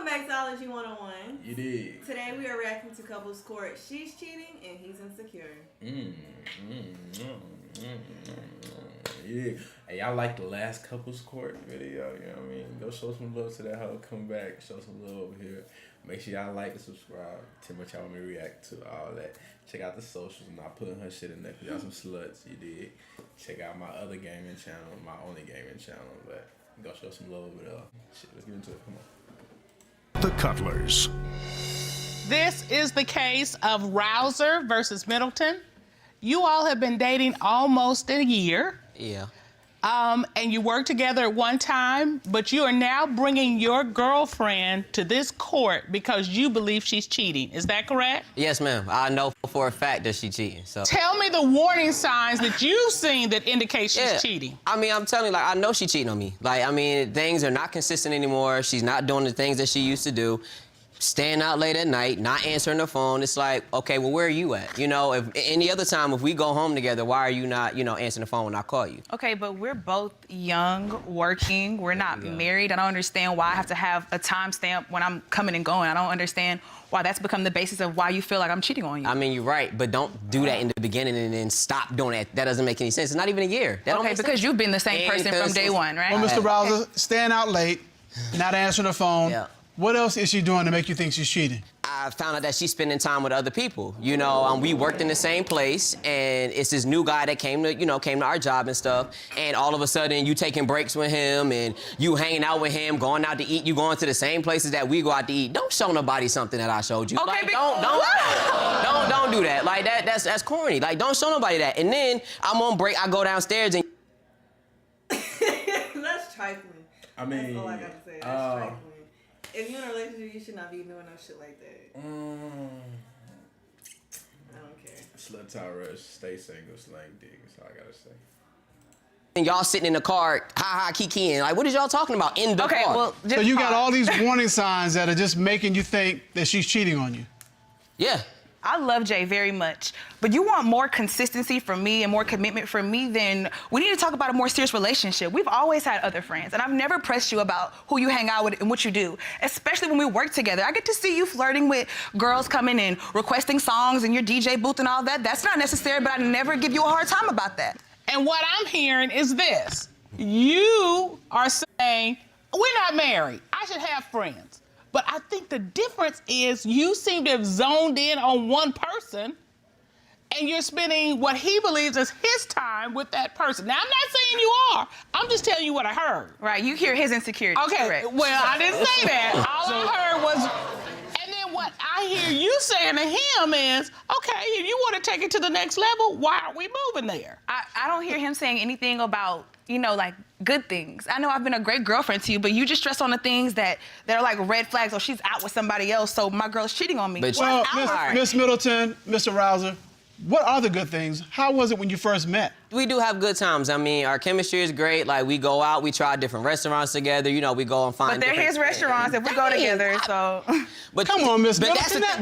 back to Ology 101. You did. Today we are reacting to couples court. She's cheating and he's insecure. Yeah. Hey, I like the last couples court video, you know what I mean? Go show some love to that hoe. Come back, show some love over here. Make sure y'all like and subscribe. Tell me what y'all want me to react to, all that. Check out the socials. I'm not putting her shit in there because y'all some sluts. You did. Check out my other gaming channel, my only gaming channel. But go show some love over there. Shit, let's get into it. Come on. The Cutlers. This is the case of Rouser versus Middleton. You all have been dating almost a year. Yeah. And you worked together at one time, but you are now bringing your girlfriend to this court because you believe she's cheating. Is that correct? Yes, ma'am. I know for a fact that she's cheating. So tell me the warning signs that you've seen that indicate she's cheating. I mean, I'm telling you, like, I know she's cheating on me. Like, I mean, things are not consistent anymore. She's not doing the things that she used to do. Staying out late at night, not answering the phone. It's like, okay, well, where are you at? You know, if any other time, if we go home together, why are you not, you know, answering the phone when I call you? Okay, but we're both young, working. We're not married. I don't understand why I have to have a timestamp when I'm coming and going. I don't understand why that's become the basis of why you feel like I'm cheating on you. I mean, you're right, but don't do that in the beginning and then stop doing that. That doesn't make any sense. It's not even a year. That okay, because you've been the same person from day one, right? Well, Mr. Rouser, staying out late, not answering the phone. Yeah. What else is she doing to make you think she's cheating? I found out that she's spending time with other people. You know, we worked in the same place, and it's this new guy that came to our job and stuff, and all of a sudden you taking breaks with him, and you hanging out with him, going out to eat, you going to the same places that we go out to eat. Don't show nobody something that I showed you. Okay, like, don't do that. Like, that's corny. Like, don't show nobody that. And then I'm on break, I go downstairs and... That's trifling. I mean... That's all I gotta say. That's trifling. If you're in a relationship, you should not be doing no shit like that. I don't care. Slut Rush, stay single, slang dick. That's all I gotta say. And y'all sitting in the car, ha kikiing. Like, what is y'all talking about in the car? Well, so you got all these warning signs that are just making you think that she's cheating on you. Yeah. I love Jay very much, but you want more consistency from me and more commitment from me, then we need to talk about a more serious relationship. We've always had other friends, and I've never pressed you about who you hang out with and what you do, especially when we work together. I get to see you flirting with girls coming and requesting songs in your DJ booth and all that. That's not necessary, but I never give you a hard time about that. And what I'm hearing is this. You are saying, we're not married. I should have friends. But I think the difference is you seem to have zoned in on one person and you're spending what he believes is his time with that person. Now, I'm not saying you are. I'm just telling you what I heard. Right, you hear his insecurities. Okay, correct. Well, I didn't say that. All I heard was, and then what I hear you saying to him is, okay, if you want to take it to the next level, why aren't we moving there? I don't hear him saying anything about, you know, like, good things. I know I've been a great girlfriend to you, but you just stress on the things that are like red flags, or she's out with somebody else, so my girl's cheating on me. Well, Miss Middleton, Mr. Rouser, what are the good things? How was it when you first met? We do have good times. I mean, our chemistry is great. Like, we go out, we try different restaurants together. You know, we go and find. But they're his restaurants if we go together, so. But come on, Miss Middleton. Now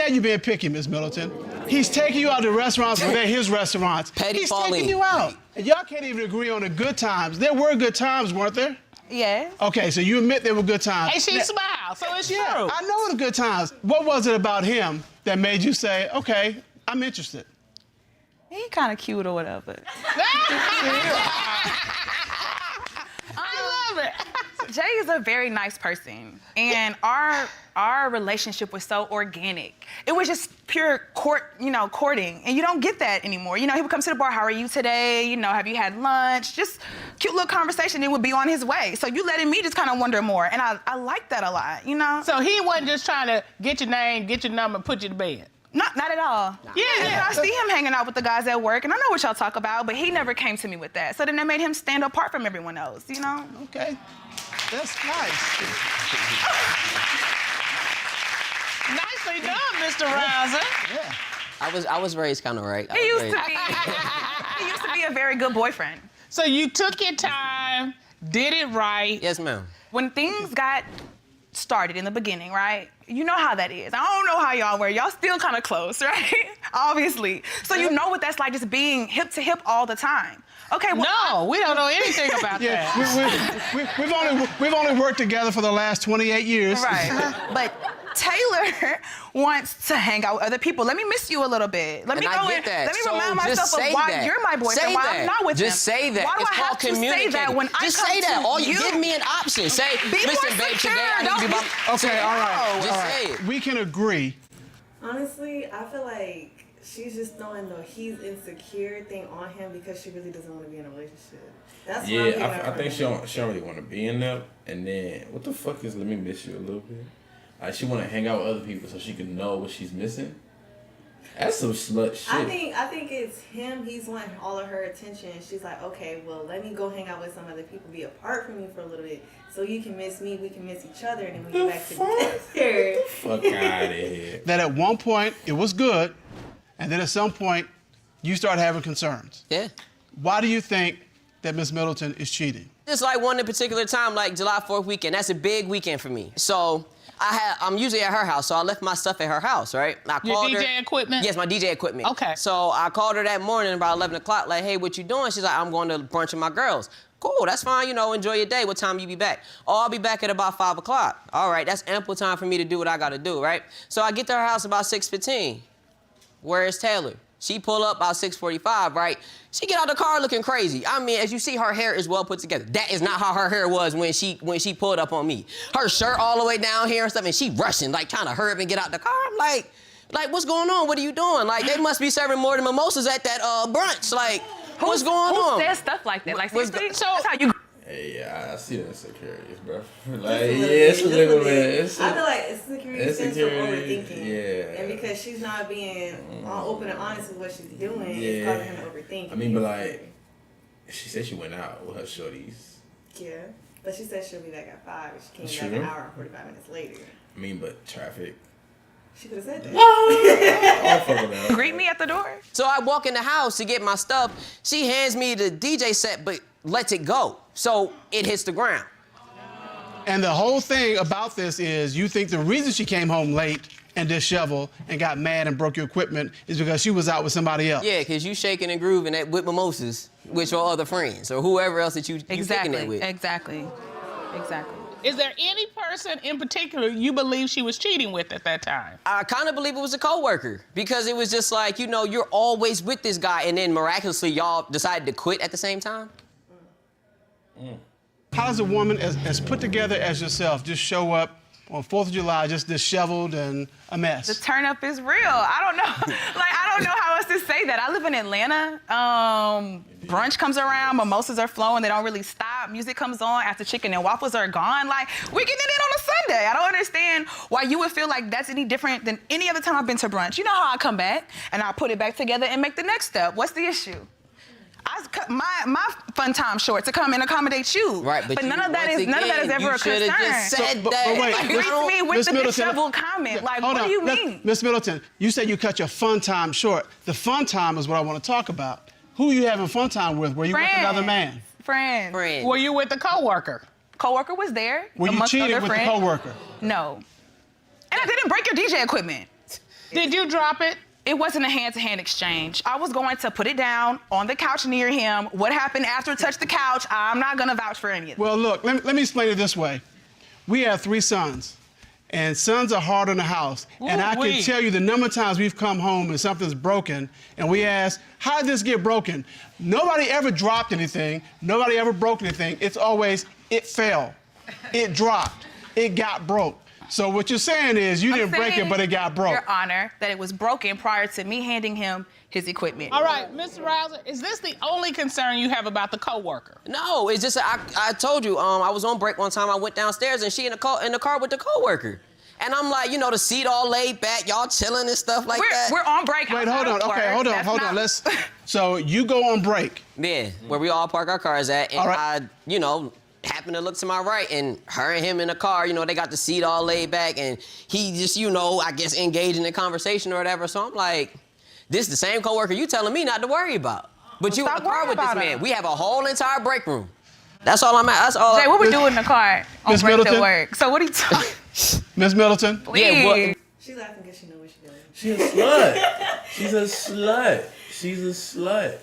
you're being picky, Miss Middleton. He's taking you out to restaurants where they're his restaurants. He's taking you out. And y'all can't even agree on the good times. There were good times, weren't there? Yeah. Okay, so you admit there were good times. And she smiled, so it's true. I know the good times. What was it about him that made you say, okay, I'm interested? He kind of cute or whatever. I love it. Jay is a very nice person, and our relationship was so organic. It was just pure courting, and you don't get that anymore. You know, he would come to the bar, how are you today? You know, have you had lunch? Just cute little conversation, and would be on his way. So you letting me just kind of wonder more, and I like that a lot, you know? So he wasn't just trying to get your name, get your number, put you to bed? Not at all. Yeah. You know, I see him hanging out with the guys at work, and I know what y'all talk about, but he never came to me with that. So then that made him stand apart from everyone else, you know? Okay. That's nice. Nicely done, Mr. Rouser. Yeah. I was raised kind of right. He used to be a very good boyfriend. So you took your time, did it right. Yes, ma'am. When things got started in the beginning, right? You know how that is. I don't know how y'all were. Y'all still kind of close, right? Obviously. So you know what that's like, just being hip to hip all the time. Okay, well, No, we don't know anything about that. We've only worked together for the last 28 years. Right. But Taylor wants to hang out with other people. Let me miss you a little bit. Let me And go I in. get that. Let me So remind just myself of say why that. you're my boyfriend, Say why that. I'm not with Just him. say that. Why do It's I called have to say communicating. that when Just I come say that. to All you you? give me an option. Say, Be more listen, babe, secure. today I need you by. Okay, all right. Just all right. say it. We can agree. Honestly, I feel like she's just throwing the he's insecure thing on him because she really doesn't want to be in a relationship. That's what I'm getting I from think it. she don't really want to be in there. And then, what the fuck is let me miss you a little bit? Like, she want to hang out with other people so she can know what she's missing. That's some slut shit. I think it's him. He's wanting all of her attention. She's like, okay, well, let me go hang out with some other people, be apart from you for a little bit, so you can miss me, we can miss each other, and then we get back together. Fuck out of here. That at one point it was good, and then at some point you start having concerns. Yeah. Why do you think that Miss Middleton is cheating? Just like one in particular time, like July 4th weekend. That's a big weekend for me. So I'm usually at her house, so I left my stuff at her house, right? I Your called DJ her. equipment? Yes, my DJ equipment. Okay. So I called her that morning about 11 o'clock, like, hey, what you doing? She's like, I'm going to brunch with my girls. Cool, that's fine, you know, enjoy your day. What time you be back? Oh, I'll be back at about 5 o'clock. All right, that's ample time for me to do what I gotta do, right? So I get to her house about 6:15. Where is Taylor? She pull up about 6:45, right? She get out the car looking crazy. I mean, as you see, her hair is well put together. That is not how her hair was when she pulled up on me. Her shirt all the way down here and stuff, and she rushing, like trying to hurry up and get out the car. I'm like, what's going on? What are you doing? Like, they must be serving more than mimosas at that brunch. Like, what's going on? Who says stuff like that? Like, seriously? So That's how you. Hey, yeah, I see the insecurities, bro. Like, it's a little bit. I feel like insecurity stems from overthinking. Yeah. And because she's not being open and honest with what she's doing, it's causing him to overthink. I mean, but like, she said she went out with her shorties. Yeah. But she said she'll be back at 5, and she came True. back an hour and 45 minutes later. I mean, but traffic. She could have said that. I'll fuck with that. Greet me at the door. So I walk in the house to get my stuff. She hands me the DJ set, but lets it go. So it hits the ground. And the whole thing about this is you think the reason she came home late and disheveled and got mad and broke your equipment is because she was out with somebody else. Yeah, because you shaking and grooving with mimosas with your other friends or whoever else that you kicking it with. Exactly. Is there any person in particular you believe she was cheating with at that time? I kind of believe it was a coworker because it was just like, you know, you're always with this guy and then miraculously y'all decided to quit at the same time. How does a woman as put together as yourself just show up on 4th of July just disheveled and a mess? The turn up is real. I don't know. I don't know how else to say that. I live in Atlanta. Brunch comes around, mimosas are flowing, they don't really stop. Music comes on after chicken and waffles are gone. Like, we're getting it in on a Sunday. I don't understand why you would feel like that's any different than any other time I've been to brunch. You know how I come back and I put it back together and make the next step. What's the issue? I cut my fun time short to come and accommodate you. Right, but none of that is ever a concern. Just said But that. wait, Like, Greet me with Miss the Middleton, disheveled comment. Like, hold what on. do you mean? Miss Middleton, you said you cut your fun time short. The fun time is what I want to talk about. Who you having fun time with? Were you with another man? Friends. Were you with the coworker? Coworker was there. Were you amongst cheating other with friends. the coworker? No. And I didn't break your DJ equipment. Did you drop it? It wasn't a hand-to-hand exchange. I was going to put it down on the couch near him. What happened after it touched the couch, I'm not gonna vouch for any of it. Well, look, let me explain it this way. We have 3 sons, and sons are hard on the house. And I can tell you the number of times we've come home and something's broken, and we ask, how did this get broken? Nobody ever dropped anything. Nobody ever broke anything. It's always, it fell, it dropped, it got broke. So what you're saying is you didn't break it, but it got broke. Your Honor, that it was broken prior to me handing him his equipment. All right, Mr. Rouser, is this the only concern you have about the coworker? No, it's just I told you I was on break one time. I went downstairs and she in the car with the coworker, and I'm like, you know, the seat all laid back, y'all chilling and stuff like that. We're on break. Wait, hold on. Okay, hold on. Let's. So you go on break. Yeah, where we all park our cars at, and All right. I, you know, happened to look to my right, and her and him in the car, you know, they got the seat all laid back, and he just, you know, I guess engaging in conversation or whatever. So I'm like, this is the same coworker you telling me not to worry about. But you in the car with this man. We have a whole entire break room. That's all I'm at. That's all. Jay, what we doing in the car on Miss break Middleton? at work? So what are you talking? Miss Middleton? Yeah, what? She laughing because she knows what she's doing. She's a slut. She's a slut. She's a slut.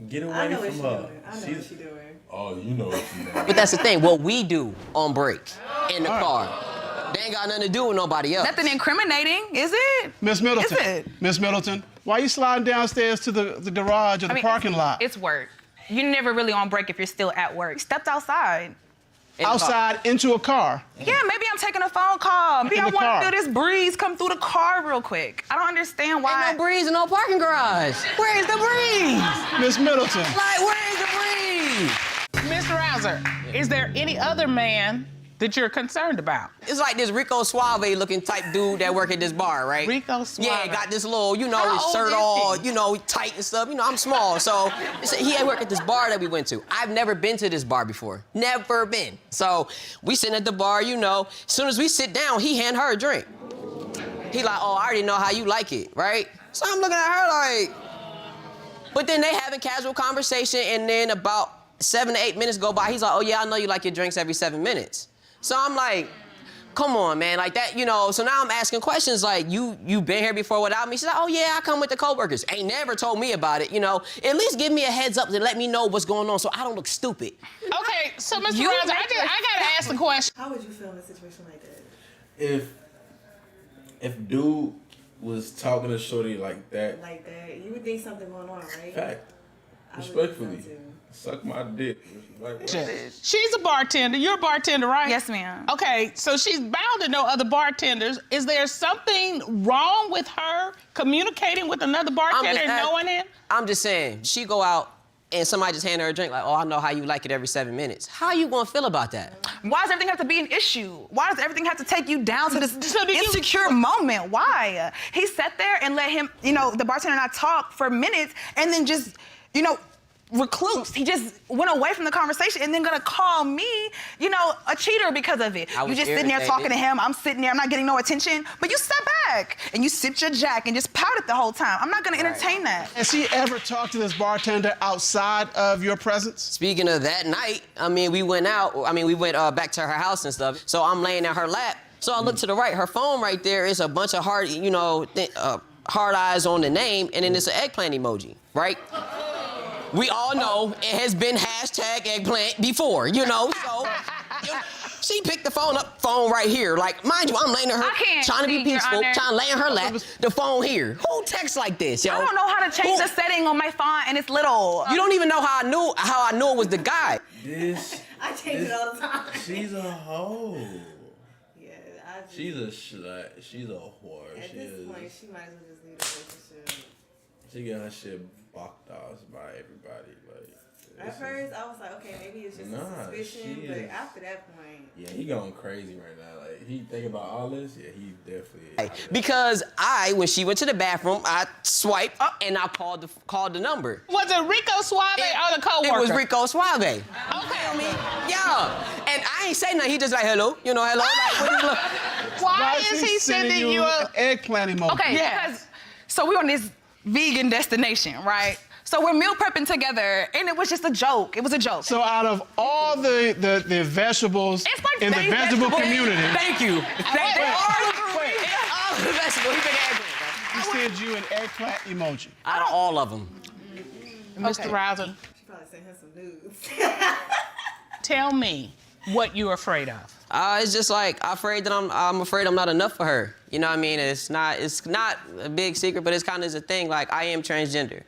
Get away I know from what she her. doing. I know what she doing. Oh, you know what she doing. But that's the thing. What we do on break in the car, they ain't got nothing to do with nobody else. Nothing incriminating, is it? Miss Middleton. Is it? Miss Middleton, why you sliding downstairs to the garage or the parking lot? It's work. You're never really on break if you're still at work. Stepped outside. Outside into a car. Yeah, maybe I'm taking a phone call. Maybe In I the want car. to feel this breeze come through the car real quick. I don't understand why. Ain't no breeze in no parking garage. Where is the breeze? Miss Middleton. Like, where is the breeze? Mr. Rouser, is there any other man that you're concerned about? It's like this Rico Suave looking type dude that work at this bar, right? Rico Suave. Yeah, got this little, you know, How his old shirt is all, he? you know, tight and stuff. You know, I'm small, so he had work at this bar that we went to. I've never been to this bar before. Never been. So we sitting at the bar, you know. As soon as we sit down, he hand her a drink. He like, oh, I already know how you like it, right? So I'm looking at her like, but then they having casual conversation, and then about 7 to 8 minutes go by. He's like, oh yeah, I know you like your drinks every 7 minutes. So I'm like, come on, man, like that, you know. So now I'm asking questions like, you been here before without me? She's like, oh yeah, I come with the coworkers. Ain't never told me about it, you know. At least give me a heads up to let me know what's going on so I don't look stupid. Okay, so Mr. Rouser, I gotta ask the question. How would you feel in a situation like that? If dude was talking to shorty like that, Like that, you would think something going on, right? fact, I would think respectfully, so too. suck my dick. Like, She's a bartender. You're a bartender, right? Yes, ma'am. Okay, so she's bound to know other bartenders. Is there something wrong with her communicating with another bartender and knowing it? I'm just saying, she go out and somebody just hand her a drink like, oh, I know how you like it every 7 minutes. How you gonna feel about that? Why does everything have to be an issue? Why does everything have to take you down to this So do you- insecure moment? Why? He sat there and let him, you know, the bartender and I talk for minutes and then just, you know, recluse. He just went away from the conversation and then gonna call me, you know, a cheater because of it. I You was just sitting there irritated. talking to him. I'm sitting there. I'm not getting no attention. But you sat back and you sipped your Jack and just pouted the whole time. I'm not gonna entertain that. Has he ever talked to this bartender outside of your presence? Speaking of that night, I mean, we went back to her house and stuff. So I'm laying in her lap. So I look to the right. Her phone right there is a bunch of heart, you know, hard eyes on the name, and then it's an eggplant emoji, right? We all know it has been hashtag eggplant before, you know, so she picked the phone right here. Like, mind you, I'm laying in her, I can't trying to be see, Your peaceful, Honor. trying to lay in her lap, the phone here. Who texts like this, yo? I don't know how to change the setting on my phone and it's little. You don't even know how I knew it was the guy. I change it all the time. She's a hoe. Yeah, I just, She's a slut. She's a whore. at She this is. point, she might as well just leave the relationship. She got her shit blocked off by everybody. Like, At first, I was like, okay, maybe it's just Nah, a suspicion, she but is- after that point, yeah, he going crazy right now. Like, he think about all this. Yeah, he definitely. Hey, because when she went to the bathroom, I swiped up and I called the number. Was it Rico Suave or the coworker? It was Rico Suave. Okay. Yeah. And I ain't say nothing. He just like, hello, you know, hello. Like, what is look? Why is he sending you an a... eggplant emoji? Okay, Yes. because so we're on this vegan destination, right? So we're meal prepping together, and it was just a joke. It was a joke. So out of all the vegetables It's like in the fake vegetable vegetables. community, Thank you. They all agree. All the vegetables. He been eggplant, he sends you an eggplant emoji. Out of all of them. Mr. Rouser, she probably sent him some nudes. tell me what you're afraid of. It's just like I'm afraid I'm not enough for her. You know what I mean? It's not a big secret, but it's kind of is a thing. Like, I am transgender.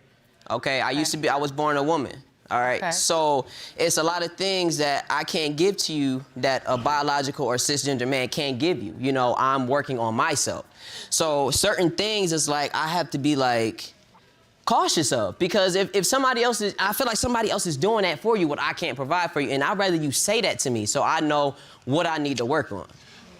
Okay, I was born a woman. All right, Okay. so it's a lot of things that I can't give to you that a biological or cisgender man can't give you. You know, I'm working on myself. So certain things is like I have to be like cautious of, because if somebody else is, I feel like somebody else is doing that for you, what I can't provide for you, and I'd rather you say that to me so I know what I need to work on.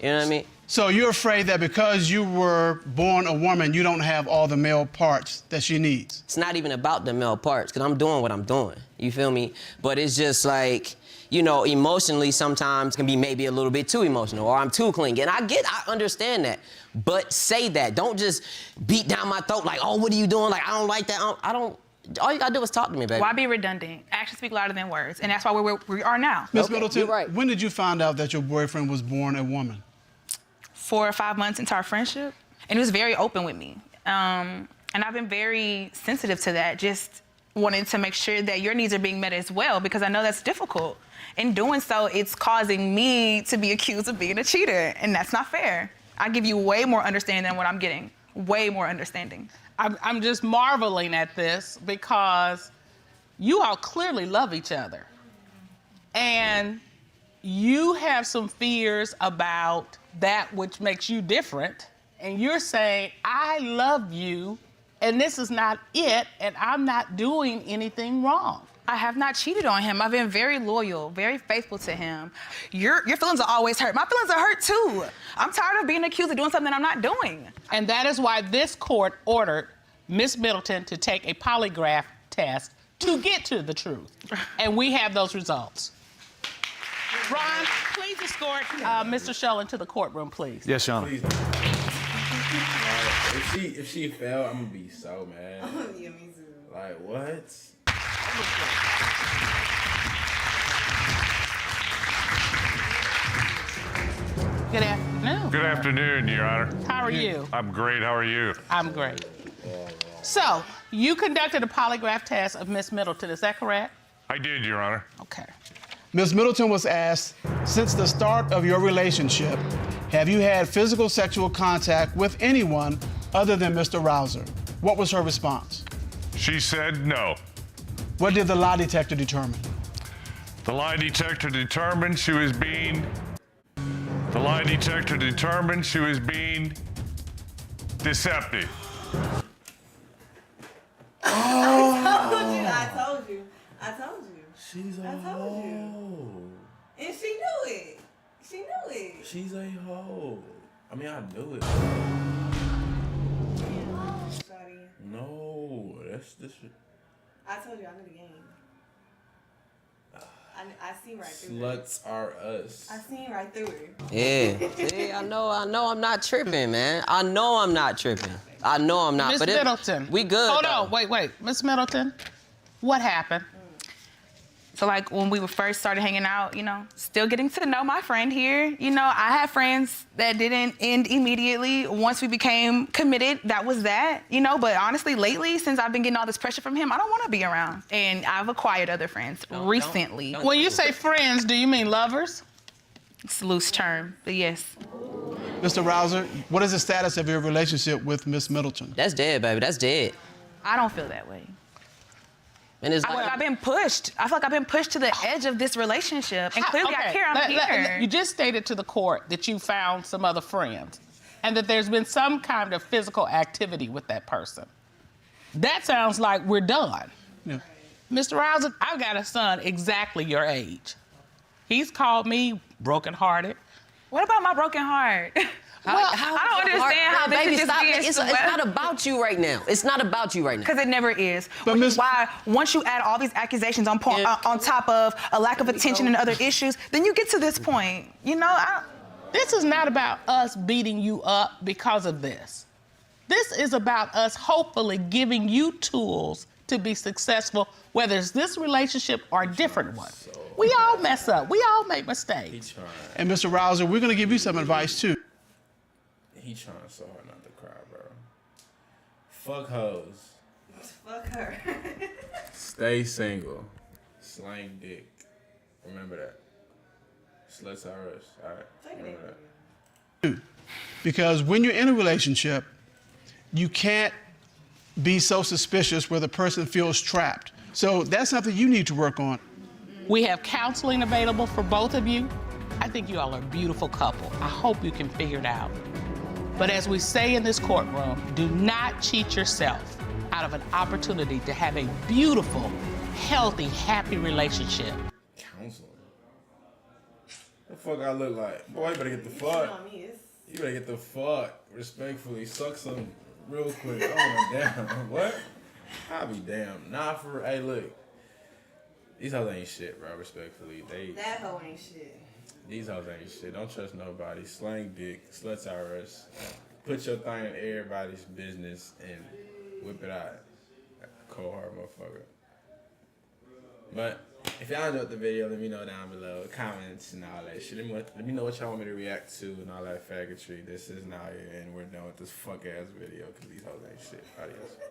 You know what I mean? So you're afraid that because you were born a woman, you don't have all the male parts that she needs. It's not even about the male parts, because I'm doing what I'm doing. You feel me? But it's just like, you know, emotionally sometimes can be maybe a little bit too emotional, or I'm too clingy. And I understand that. But say that. Don't just beat down my throat like, oh, what are you doing? Like, I don't like that. I don't. All you gotta do is talk to me, baby. Why be redundant? Actions speak louder than words, and that's why we are now. Ms. Okay, Middleton, you're right. when did you find out that your boyfriend was born a woman? 4 or 5 months into our friendship, and he was very open with me. And I've been very sensitive to that. Just wanting to make sure that your needs are being met as well, because I know that's difficult. In doing so, it's causing me to be accused of being a cheater, and that's not fair. I give you way more understanding than what I'm getting. Way more understanding. I'm just marveling at this because you all clearly love each other. And you have some fears about that which makes you different. And you're saying, I love you, and this is not it, and I'm not doing anything wrong. I have not cheated on him. I've been very loyal, very faithful to him. Your feelings are always hurt. My feelings are hurt too. I'm tired of being accused of doing something I'm not doing. And that is why this court ordered Miss Middleton to take a polygraph test to get to the truth. And we have those results. Ron, please escort Mr. Shullin to the courtroom, please. Yes, Your Honor. Please. If she fell, I'm gonna be so mad. Yeah, me too. Like, what? Good afternoon. Good afternoon, Your Honor. How are you? I'm great. How are you? I'm great. So, you conducted a polygraph test of Miss Middleton, is that correct? I did, Your Honor. Okay. Ms. Middleton was asked, since the start of your relationship, have you had physical sexual contact with anyone other than Mr. Rouser? What was her response? She said no. What did the lie detector determine? The lie detector determined she was being... The lie detector determined she was being deceptive. I told you. She's a I told you. hoe. And she knew it. She knew it. She's a hoe. I mean, I knew it. Shawty. No, that's this. I told you I knew the game. I seen right through it. Sluts are us. I seen right through it. Yeah. See, I know I'm not tripping, man. I know I'm not tripping. I know I'm not. Miss But Middleton. we good. Hold though. on, wait. Miss Middleton, what happened? So like when we first started hanging out, still getting to know my friend here. I had friends that didn't end immediately. Once we became committed, that was that. But honestly, lately, since I've been getting all this pressure from him, I don't want to be around. And I've acquired other friends recently. When you say friends, do you mean lovers? It's a loose term, but yes. Mr. Rouser, what is the status of your relationship with Miss Middleton? That's dead, baby. That's dead. I don't feel that way. And it's I feel like I've been pushed. I feel like I've been pushed to the edge of this relationship. And clearly I care. I'm here. You just stated to the court that you found some other friends and that there's been some kind of physical activity with that person. That sounds like we're done. Yeah. Mr. Rouser, I've got a son exactly your age. He's called me brokenhearted. What about my broken heart? Well, I don't understand how this baby, is just stop. being It's not about you right now. It's not about you right now. Because it never is. But Which is why once you add all these accusations on top of a lack of attention and other issues, then you get to this point. This is not about us beating you up because of this. This is about us hopefully giving you tools to be successful, whether it's this relationship or a different one. We all mess up. We all make mistakes. And Mr. Rouser, we're going to give you some advice too. He trying so hard not to cry, bro. Fuck hoes. Fuck her. Stay single. Slang dick. Remember that. Sluts are us. All right. Remember that. Because when you're in a relationship, you can't be so suspicious where the person feels trapped. So that's something you need to work on. We have counseling available for both of you. I think you all are a beautiful couple. I hope you can figure it out. But as we say in this courtroom, do not cheat yourself out of an opportunity to have a beautiful, healthy, happy relationship. Counseling. What the fuck I look like? Boy, you better get the fuck. On me, it's You better get the fuck. Respectfully, suck some real quick. Oh, damn. What? I'll be damned. Nah, hey, look. These hoes ain't shit, bro. Respectfully. that hoe ain't shit. These hoes ain't shit. Don't trust nobody. Slang dick. Sluts are us. Put your thing in everybody's business and whip it out. Cold hard motherfucker. But if y'all enjoyed the video, let me know down below. Comments and all that shit. Let me know what y'all want me to react to and all that faggotry. This is Naya, and we're done with this fuck ass video because these hoes ain't shit. Adios.